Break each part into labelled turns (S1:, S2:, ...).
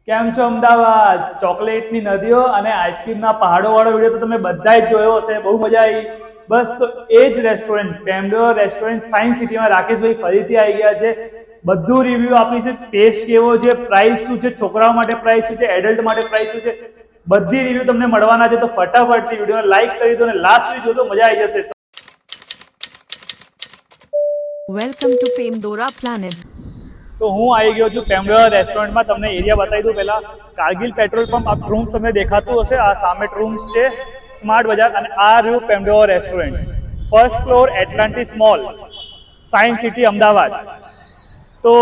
S1: કેમ છો અમદાવાદ? ચોકલેટની નદીઓ અને આઈસ્ક્રીમના પહાડો વાળો વિડીયો તો તમે બધાય જ જોયો હશે, બહુ મજા આવી. બસ તો એ જ રેસ્ટોરન્ટ પેમ્બેઓર રેસ્ટોરન્ટ સાયન્સ સિટીમાં રાકેશભાઈ ફરીથી આવી ગયા છે. બધું રિવ્યુ આપી છે, ટેસ્ટ કેવો છે, પ્રાઇસ શું છે, છોકરાઓ માટે પ્રાઇસ શું છે, એડલ્ટ માટે પ્રાઇસ શું છે, બધી રિવ્યુ તમને મળવાના છે. તો ફટાફટથી વિડીયોને લાઈક કરી દો અને લાસ્ટ સુધી જોજો, મજા આવી જશે.
S2: વેલકમ ટુ પેમ્બેઓર પ્લાનેટ.
S1: તો હું આવી ગયો છું પેમ્બેઓર રેસ્ટોરન્ટમાં. તમને એરિયા બતાવી દઉં પહેલા. કારગિલ પેટ્રોલ પંપ આ ટ્રૂમ્સ તમને દેખાતું હશે. આ સામે ટ્રૂમ્સ છે, સ્માર્ટ બજાર, અને આ રહ્યું પેમ્બેઓર restaurant. First floor Atlantis mall, science city, Ahmedabad. તો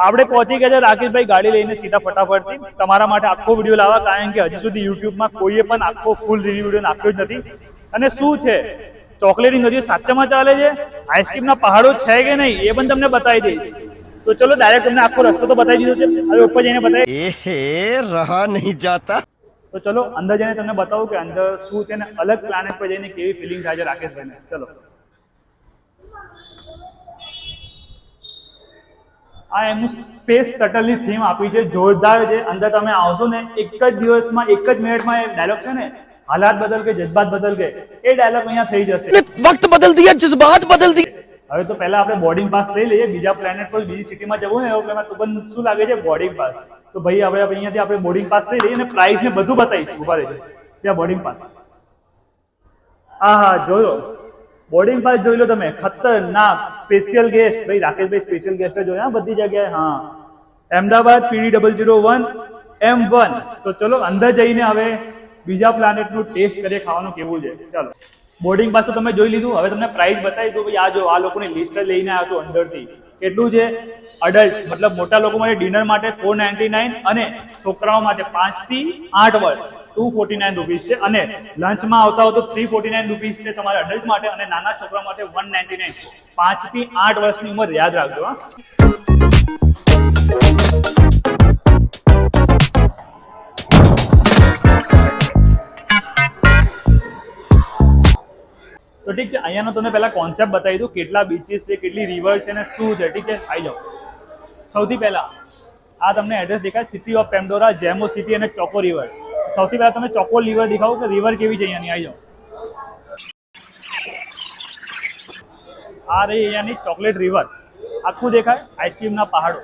S1: આપણે પહોંચી ગયા છે. રાકેશભાઈ ગાડી લઈને સીધા ફટાફટથી તમારા માટે આખો વિડીયો લાવવા, કારણ કે હજી સુધી યુટ્યુબમાં કોઈએ પણ આખો ફૂલ રિવ્યુ વિડીયો નાખ્યો જ નથી. અને શું છે, ચોકલેટની નદીઓ સાચેમાં ચાલે છે, આઈસ્ક્રીમના પહાડો છે કે નહીં એ પણ તમને બતાવી દઈશ. તો ચલો ડાયરેક્ટ તમને આખો રસ્તો તો બતાવી દીધો છે, હવે ઉપર જઈને બતાવી
S3: રહા નહીં જાતા.
S1: તો ચલો અંદર જઈને તમને બતાવું કે અંદર શું છે ને અલગ પ્લાનેટ પર જઈને કેવી ફિલિંગ થાય છે રાકેશભાઈને. ચલો. આ એમનું સ્પેસ શટલની થીમ આપી છે, જોરદાર છે. અંદર તમે આવશો ને એક જ દિવસમાં, એક જ મિનિટમાં એ ડાયલોગ છે ને, હાલાત બદલ કે જજ્બાત બદલ કે, એ ડાયલોગ અહીંયા થઈ જશે.
S3: વક્ત બદલ દિયા, જज्बात બદલ દી.
S1: હવે તો પહેલા આપણે બોર્ડિંગ પાસ લઈ લઈએ. બીજા પ્લેનેટ પર, બીજી સિટીમાં જવું ને એરોપ્લેનમાં, તો પણ શું લાગે છે, બોર્ડિંગ પાસ. તો ભાઈ હવે અહીંયાથી આપણે બોર્ડિંગ પાસ લઈ લઈએ અને પ્રાઇસ ને બધું બતાવીશું. ઉભા રહેજો, ત્યાં બોર્ડિંગ પાસ. હા જોયો, બોર્ડિંગ પાસ જોઈ લો તમે. ખતરનાક સ્પેશિયલ ગેસ્ટ. ભાઈ રાકેશભાઈ સ્પેશિયલ ગેસ્ટ જોયા બધી જગ્યાએ. હા, અમદાવાદ PD001 M1. તો ચલો અંદર જઈને હવે બીજા પ્લાનેટનું ટેસ્ટ કરીએ, ખાવાનું કેવું છે. ચાલો. બોર્ડિંગ પાસ તો તમે જોઈ લીધું. હવે તમને પ્રાઇસ બતાવી દઉં. ભાઈ આ જો, આ લોકોની લિસ્ટ લઈને આવ્યો છું અંદરથી. કેટલું છે? અડલ્ટ મતલબ મોટા લોકો માટે ડિનર માટે 499 અને છોકરાઓ માટે 5 થી 8 વર્ષ 249 રૂપીસ છે. અને લંચમાં આવતા હો તો 349 રૂપીસ છે તમારા અડલ્ટ માટે, અને નાના છોકરા માટે 199. 5 થી 8 વર્ષની ઉંમર યાદ રાખજો. હા, તો ઠીક છે. અહીંયાનો તમને પહેલા કોન્સેપ્ટ બતાવી દઉં, કેટલા બીચીસ છે, કેટલી રિવર છે ને શું છે. ઠીક છે, આવી જાઓ. સૌથી પહેલા આ તમને એડ્રેસ દેખાય, સિટી ઓફ પેમ્બેઓર, જેમો સિટી અને ચોકો રિવર. સૌથી પહેલા તમે ચોકો રિવર દેખાવું કે રિવર કેવી છે અહીંયાની. આવી જાઓ. આ રહી અહીંયાની ચોકલેટ રિવર. આખું દેખાય, આઈસ્ક્રીમના પહાડો.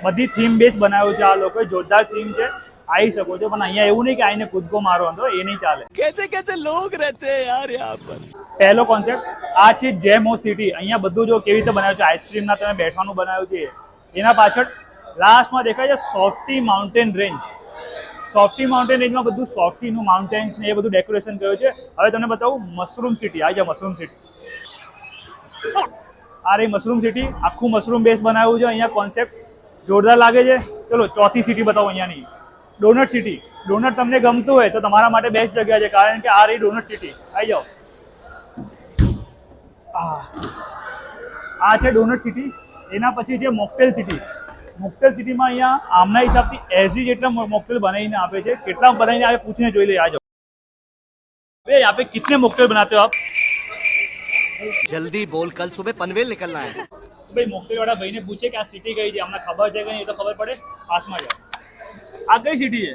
S1: બધી થીમ બેઝ બનાવ્યું છે આ લોકોએ. જોરદાર થીમ છે, આવી શકો છો. પણ અહીંયા એવું નહીં કે આઈને કૂદકો મારવાનો, એ નહીં ચાલે.
S3: कैसे कैसे लोग रहते हैं यार यहाँ पर.
S1: પહેલો કોન્સેપ્ટ આ છે જેમો સિટી. અહીંયા બધું જો કેવી રીતે બનાવ્યું છે, આઈસ્ક્રીમના તમે બેઠવાનું બનાવ્યું છે. એના પાછળ લાસ્ટમાં દેખાય છે softy mountain range. Softy mountain રેન્જમાં બધું સોફ્ટીનું માઉન્ટેન્સ ને એ બધું ડેકોરેશન કર્યું છે. હવે તમને બતાવું મશરૂમ સિટી. આવી જાઓ, મશરૂમ સિટી. આ રહી મશરૂમ સિટી. આખું મશરૂમ બેઝ બનાવ્યું છે. અહીંયા કોન્સેપ્ટ જોરદાર લાગે છે. ચલો ચોથી સિટી બતાવો અહીંયાની, ડોનટ સિટી. ડોનટ તમને ગમતું હોય તો તમારા માટે બેસ્ટ જગ્યા છે, કારણ કે આ રહી ડોનટ સિટી. આવી જાઓ. આ છે ડોનટ સિટી. એના પછી છે મોકટેલ સિટી. મોકટેલ સિટીમાં અહીંયા આમના હિસાબથી 80 જેટલા મોકટેલ બનાવીને આપે છે. કેટલા બનાવીને આવે પૂછીને જોઈ લે. આ જાઓ. भाई यहाँ पे कितने मोकटेल बनाते हो आप?
S3: जल्दी बोल, कल सुबह पनवेल निकलना है.
S1: भाई मोकटेल वाला भाई ने पूछे कि आ सिटी कई थी, हमें खबर है कि नहीं, तो खबर पड़े पास में जाओ. आ कई सिटी है?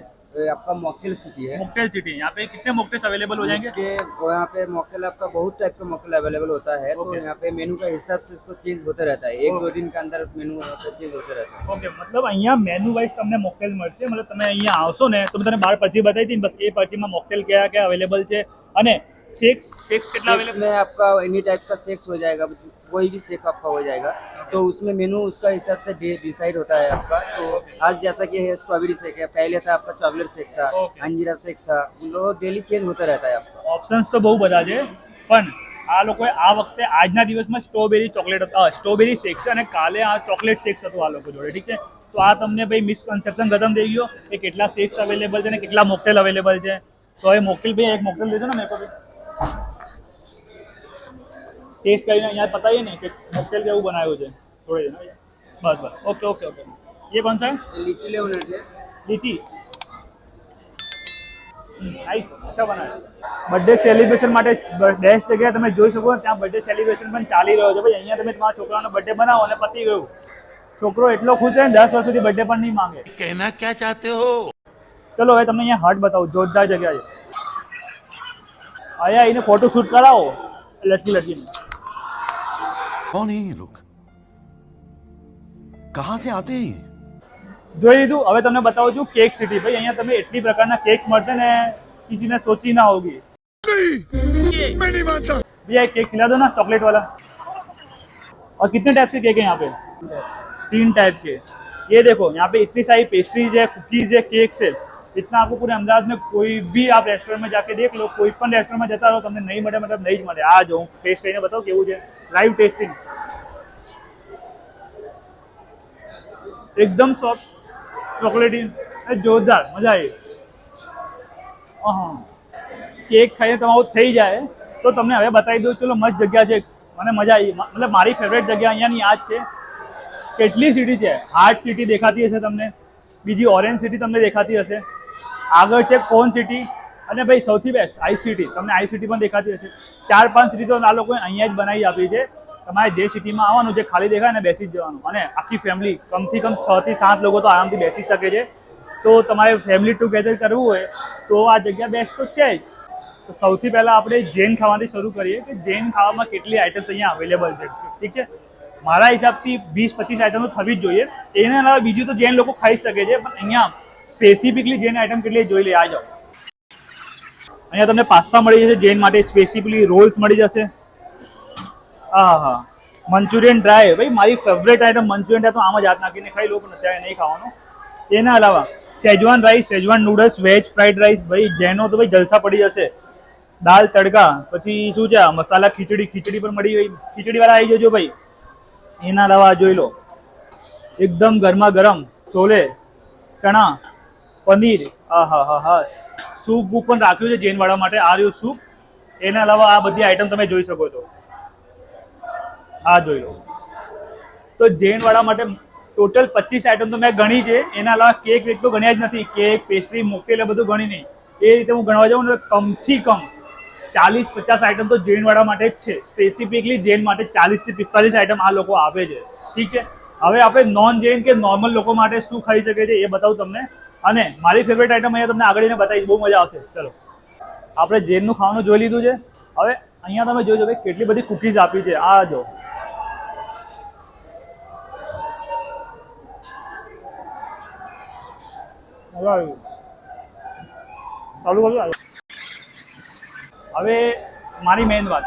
S4: आपका मॉकटेल सिटी है.
S1: मोकटेल सिटी. यहाँ पे कितने मोकटेल्स अवेलेबल हो जाएंगे?
S4: यहाँ पे मॉकटेल आपका बहुत टाइप का मॉकटेल अवेलेबल होता है. तो यहाँ पे मेनू का हिसाब से इसको चेंज होते रहता है. 1-2 दिन के अंदर मेनू चेंज होते रहता है.
S1: ओके, मतलब અહીંયા મેનુ વાઇઝ તમને મોકટેલ મળશે. मतलब તમે અહીંયા આવશો ને તો તમને બહાર પરચી બતાવી હતી, બસ એ પરચીમાં મોકટેલ કયા કયા અવેલેબલ છે. અને शेक्स कितना अवेलेबल
S4: में आपका एनी टाइप का शेक्स हो जाएगा, कोई भी शेक आपका हो जाएगा. तो उसमें मेनू उसका हिसाब से डिसाइड होता है आपका. तो आज जैसा कि है स्ट्रॉबेरी शेक है, पहले था आपका चॉकलेट शेक था, अंजीरा शेक था. वो डेली चेंज होता रहता है आपका.
S1: ऑप्शंस तो बहुत બધા છે, પણ આ લોકોએ આ વખતે આજના દિવસમાં સ્ટ્રોબેરી ચોકલેટ સ્ટ્રોબેરી શેક છે અને કાલે આ ચોકલેટ શેક્સ હતું આ લોકો જોડે. ઠીક છે, તો આ તમને ભાઈ મિસકન્સેપ્શન ખતમ થઈ ગયો કે કેટલા શેક્સ અવેલેબલ છે ને કેટલા મોકટેલ અવેલેબલ છે. તો હવે મોકટેલ ભાઈ એક મોકટેલ દેજો ને મેરે को ટેસ્ટ કરીને અહીંયા बताइए ને કે મોકટેલ કેવું બનાવ્યું છે. થોડે બસ બસ. Okay okay okay. ये कौन सा है?
S4: लीची लेमन है.
S1: लीची નાઈસ, अच्छा બનાવ્યો. બર્થડે સેલિબ્રેશન માટે બેસ્ટ જગ્યાએ તમે જોઈ શકો. ત્યાં બર્થડે સેલિબ્રેશન પણ ચાલી રહ્યો છે. ભાઈ અહીંયા તમે તમારા છોકરાનો બર્થડે બનાવો અને પતી ગયું. છોકરો એટલો ખુશ છે ને 10 વર્ષ સુધી બર્થડે પણ નહીં માંગે.
S3: कहना क्या चाहते हो?
S1: ચલો હવે તમને અહીંયા હટ બતાવું, જોરદાર જગ્યા છે. અહીંયા આવીને ફોટો શૂટ કરાવો લટકી લટકીને.
S3: कौन है ये लोग? कहाँ से आते हैं ये?
S1: જોઈ લીધું. હવે તમને બતાવું છું કેક સિટી. ભાઈ અહીંયા તમે એટલી પ્રકારના કેક્સ મળશે ને किसी ने सोची ना होगी.
S3: मैं नहीं मानता.
S1: भैया एक केक खिला दो ना, चॉकलेट वाला. और कितने टाइप के केक है यहाँ पे? 3 टाइप के. ये देखो यहाँ पे इतनी सारी पेस्ट्रीज है, कुकीज है, केक्स है. इतना आपको पूरे अहमदाबाद में कोई भी आप रेस्टोरेंट में जाके देख लो, कोई पण रेस्टोरेंट में जता रहो તમને નહીં મળે, મતલબ નહીં જ મળે. આ જો હું ટેસ્ટ કરીને બતાવું કેવું છે, લાઈવ ટેસ્ટિંગ. એકદમ સોફ્ટ, ચોકલેટી, જોરદાર, મજા આવી. કેક ખાઈને તમારું થઈ જાય તો તમને હવે બતાવી દઉં. ચલો મસ્ત જગ્યા છે, મને મજા આવી. મતલબ મારી ફેવરેટ જગ્યા અહીંયાની આ જ છે. કેટલી સિટી છે, હાર્ટ સિટી દેખાતી હશે તમને, બીજી ઓરેન્જ સિટી તમને દેખાતી હશે, આગળ છે કોન સિટી, અને ભાઈ સૌથી બેસ્ટ આઈ સિટી. તમને આઈ સિટી પણ દેખાતી હશે. 4-5 સિટી તો આ લોકોએ અહીંયા જ બનાવી આપી છે. તમારે જે સિટીમાં આવવાનું, જે ખાલી દેખાય ને બેસી જ જવાનું. અને આખી ફેમિલી કમથી કમ 6 થી 7 લોકો તો આરામથી બેસી શકે છે. તો તમારે ફેમિલી ટુગેધર કરવું હોય તો આ જગ્યા બેસ્ટ તો છે જ. તો સૌથી પહેલાં આપણે જૈન ખાવાથી શરૂ કરીએ કે જૈન ખાવામાં કેટલી આઈટમ્સ અહીંયા અવેલેબલ છે. ઠીક છે, મારા હિસાબથી 20-25 આઈટમ તો થવી જ જોઈએ. એના અલાવા બીજું તો જૈન લોકો ખાઈ શકે છે, પણ અહીંયા સ્પેસિફિકલી જૈન આઈટમ કેટલી જોઈ લે. આ જાઓ, અહીંયા તમને પાસ્તા મળી જશે જૈન માટે, સ્પેસિફિકલી રોલ્સ મળી જશે. હા, મંચુરિયન ડ્રાય, ભાઈ મારી ફેવરેટ આઈટમ મંચુરિયન ડ્રાય. તો આમ જ હાથ નાખીને ખાઈ લો, પણ અત્યારે નહીં ખાવાનું. એના અલાવા Schezwan rice, Schezwan noodles, veg fried rice. ભાઈ જૈનો તો ભાઈ જલસા પડી જશે. દાલ તડકા, પછી શું છે મસાલા ખીચડી, ખીચડી પણ મળી ગઈ. ખીચડીવાળા આવી જજો ભાઈ. એના અલાવા જોઈ લો એકદમ ગરમા ગરમ છોલે, ચણા, પનીર. હા, સૂપ બૂપ પણ રાખ્યું છે જૈનવાળા માટે. આ રહ્યું સૂપ. એના અલાવા આ બધી આઈટમ તમે જોઈ શકો છો. આ જોઈ લો. તો જૈનવાળા માટે ટોટલ 25 આઈટમ તો મેં ગણી છે. એના અલાવા કેક વેક તો ગણ્યા જ નથી. કેક, પેસ્ટ્રી, મોકટેલ બધું ગણી નહીં. એ રીતે હું ગણવા જાઉં ને કમથી કમ 40-50 આઈટમ તો જૈનવાળા માટે જ છે. સ્પેસિફિકલી જૈન માટે 40 થી 45 આઈટમ આ લોકો આપે છે. ઠીક છે, હવે આપણે નોન જૈન કે નોર્મલ લોકો માટે શું ખાઈ શકે છે એ બતાવું તમને. અને મારી ફેવરેટ આઈટમ અહીંયા તમને આગળ બતાવીશ, બહુ મજા આવશે. ચલો, આપણે જૈનનું ખાવાનું જોઈ લીધું છે. હવે અહીંયા તમે જોઈ ભાઈ કેટલી બધી કુકીઝ આપી છે. આ જો ચાલુ કરું. હવે મારી મેઇન વાત,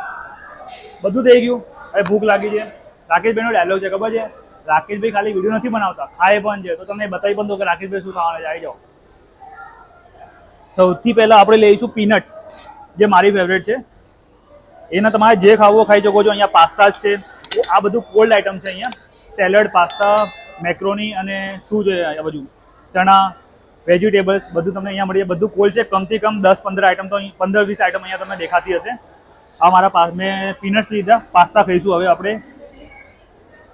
S1: બધું થઈ ગયું. હવે ભૂખ લાગી છે. રાકેશભાઈનો ડાયલોગ છે, ખબર છે? રાકેશભાઈ ખાલી વિડીયો નથી બનાવતા, ખાય પણ છે. તો તમને બતાવી પણ દો કે રાકેશભાઈ શું ખાવાના છે. આવી જાઓ. સૌથી પહેલા આપણે લઈશું પીનટ્સ, જે મારી ફેવરેટ છે. એના તમારે જે ખાવું ખાઈ શકો છો. અહીંયા પાસ્તા છે, આ બધું કોલ્ડ આઈટમ છે. અહીંયા સેલડ, પાસ્તા, મેક્રોની અને શું છે આ બધું, ચણા, વેજીટેબલ્સ બધું તમને અહીંયા મળી જાય. બધું કોલ્ડ છે. કમથી કમ 10-15 આઈટમ તો 15-20 આઈટમ અહીંયા તમને દેખાતી હશે. આ મારા મેં પીનટ્સ લીધા. પાસ્તા ખાઈશું હવે આપણે.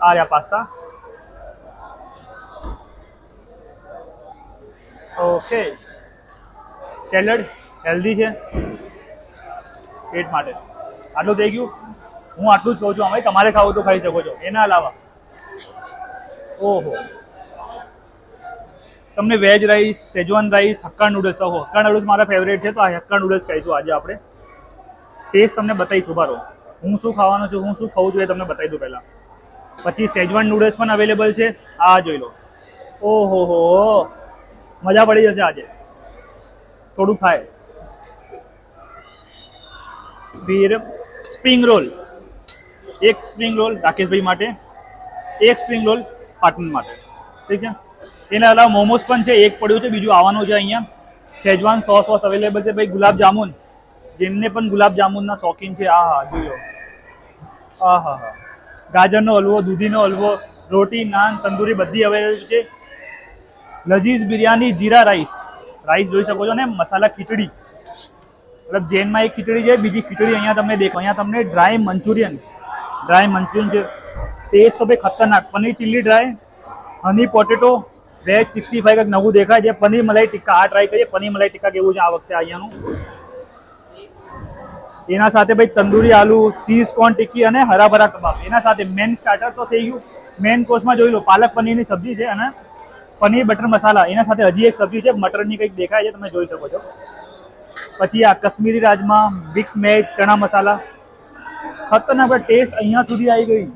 S1: આ રહ્યા પાસ્તા. ઓકે, સેલડ હેલ્ધી છે પેટ માટે. આટલું થઈ ગયું. હું આટલું જ કહું છું. અમે તમારે ખાવું તો ખાઈ શકો છો. એના અલાવા ઓહો, તમને veg rice, Schezwan rice, hakka noodles. Hakka noodles મારા ફેવરેટ છે, તો આ હક્કા નૂડલ્સ ખાઈશું આજે આપણે. ટેસ્ટ તમને બતાવીશું. બારો હું શું ખાવાનું છું, હું શું ખાઉં છું એ તમને બતાવી દઉં પહેલાં. પછી સેજવાન નૂડલ્સ પણ અવેલેબલ છે. આ જોઈ લો. ઓહો, મજા પડી જશે આજે. થોડુંક થાય. ફિર સ્પ્રિંગ રોલ, એક સ્પ્રિંગ રોલ રાકેશભાઈ માટે, એક સ્પ્રિંગ રોલ પાટણ માટે. ઠીક છે. એના અલાવા મોમોસ પણ છે. એક પડ્યું છે, બીજું આવવાનું છે અહીંયા. સેજવાન સોસ અવેલેબલ છે. ભાઈ ગુલાબ જામુન, જેમને પણ ગુલાબ જામુનના શોખીન છે. હા, જોઈ લો. હા, ગાજરનો હલવો, દૂધીનો હલવો, રોટી, નાન, તંદૂરી બધી અવેલેબલ છે. લજીઝ બિરયાની, જીરા રાઈસ જોઈ શકો છો ને. મસાલા ખીચડી, મતલબ જૈનમાં એક ખીચડી છે, બીજી ખીચડી અહીંયા તમને દેખો. અહીંયા તમને ડ્રાય મંચુરિયન છે. ટેસ્ટ તો ભાઈ ખતરનાક. પનીર ચીલી ડ્રાય, હની પોટેટો, વેજ 65 કંઈક નવું દેખાય છે. પનીર મલાઈ ટિક્કા, આ ટ્રાય કરીએ. પનીર મલાઈ ટિક્કા કેવું છે આ વખતે અહીંયાનું. એના સાથે ભાઈ તંદૂરી આલુ, ચીઝ કોર્ન ટિક્કી અને હરાભરા કબાબ. એના સાથે મેન સ્ટાર્ટર તો થઈ ગયું. મેન કોર્સમાં જોઈ લો પાલક પનીરની સબ્જી છે અને પનીર બટર મસાલા. એના સાથે હજી એક સબ્જી છે મટરની કંઈક દેખાય છે, તમે જોઈ શકો છો. પછી આ કશ્મીરી રાજમા, મિક્સ મેચ, ચણા મસાલા. ખતરનાક ટેસ્ટ અહીંયા સુધી આવી ગઈ.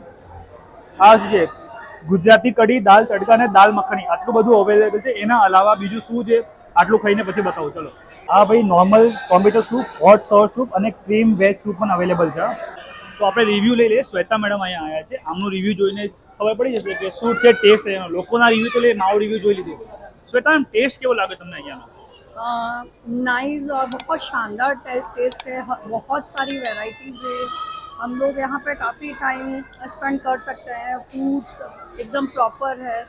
S1: આ શું છે? ગુજરાતી કઢી, દાલ તડકા અને દાલ મખની, આટલું બધું અવેલેબલ છે. એના અલાવા બીજું શું છે આટલું ખાઈને પછી બતાવું. ચલો, આ ભાઈ નોર્મલ ટોમેટો સૂપ, હોટ સોર સૂપ અને ક્રીમ વેજ સૂપ પણ અવેલેબલ છે. તો આપણે રિવ્યૂ લઈ લઈએ. શ્વેતા મેડમ અહીંયા આવ્યા છે. આમનું રિવ્યૂ જોઈને ખબર પડી જશે કે શું છે ટેસ્ટ. એનો લોકોના રિવ્યૂ તો લઈએ, મારો રિવ્યૂ જોઈ લીધું. શ્વેતા મેમ, ટેસ્ટ કેવો લાગે તમને અહીંયાનો?
S5: नाइस और बहुत शानदार टेस्ट है। बहुत सारी वैरायटीज़ है। हम लोग यहाँ पे काफ़ी टाइम स्पेंड कर सकते हैं। फूड्स एकदम प्रॉपर है।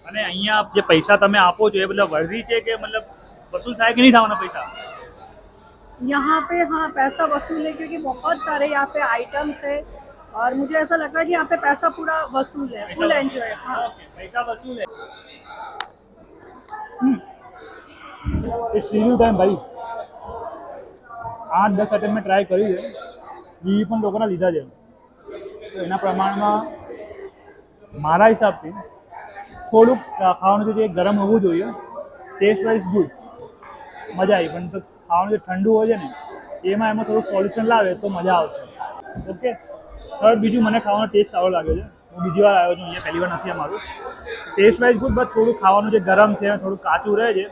S1: અને અહીંયા જે પૈસા તમે આપો છો એ બધા વર્ધી છે કે મતલબ વસૂલ થાય કે નહીં થવાના પૈસા?
S5: यहाँ पे हाँ पैसा वसूल है क्योंकि बहुत सारे यहाँ पे आइटम्स है और मुझे ऐसा लगता है कि यहाँ पे पैसा पूरा वसूल है, फुल एंजॉय। हाँ,
S1: પૈસા વસૂલ है. રિવ્યુ ટાઈમ ભાઈ 8-10 આઈટમ મેં ટ્રાય કરી છે. રિવ્યુ પણ લોકોના લીધા છે. તો એના પ્રમાણમાં મારા હિસાબથી થોડુંક ખાવાનું જે ગરમ હોવું જોઈએ. ટેસ્ટ વાઇઝ ગુડ, મજા આવી. પણ તો ખાવાનું જે ઠંડુ હોય છે ને એમાં થોડુંક સોલ્યુશન લાવે તો મજા આવશે. ઓકે, હવે બીજું મને ખાવાનો ટેસ્ટ સારો લાગ્યો છે. હું બીજી વાર આવ્યો છું અહીંયા, પહેલી વાર નથી અમારું. ટેસ્ટ વાઇઝ ગુડ, બટ થોડું ખાવાનું જે ગરમ છે થોડું કાચું રહે છે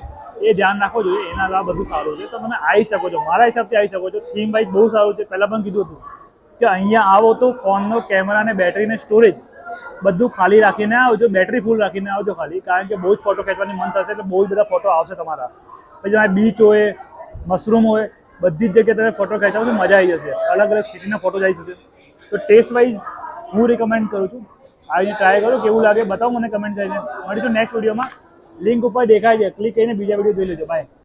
S1: એ ધ્યાન રાખવું જોઈએ. એના અલાવા બધું સારું છે. તો તમે આવી શકો છો, મારા હિસાબથી આવી શકો છો. થીમ વાઇઝ બહુ સારું છે. પહેલાં પણ કીધું હતું કે અહીંયા આવો તો ફોનનો કેમેરા અને બેટરીને સ્ટોરેજ બધું ખાલી રાખીને આવજો. બેટરી ફૂલ રાખીને આવજો ખાલી, કારણ કે બહુ જ ફોટો ખેંચવાની મન થશે એટલે બહુ જ બધા ફોટો આવશે તમારા. પછી તમારે બીચ હોય, મશરૂમ હોય, બધી જ જગ્યાએ તમે ફોટો ખેંચાવો તો મજા આવી જશે. અલગ અલગ સિટીના ફોટો આવી જશે. તો ટેસ્ટ વાઇઝ હું રિકમેન્ડ કરું છું. આવીને ટ્રાય કરો, કેવું લાગે બતાવો મને કમેન્ટ કરીને. મળીશું નેક્સ્ટ વિડીયોમાં. લિંક ઉપર દેખાય છે, ક્લિક કરીને બીજા વિડીયો જોઈ લેજો. બાય.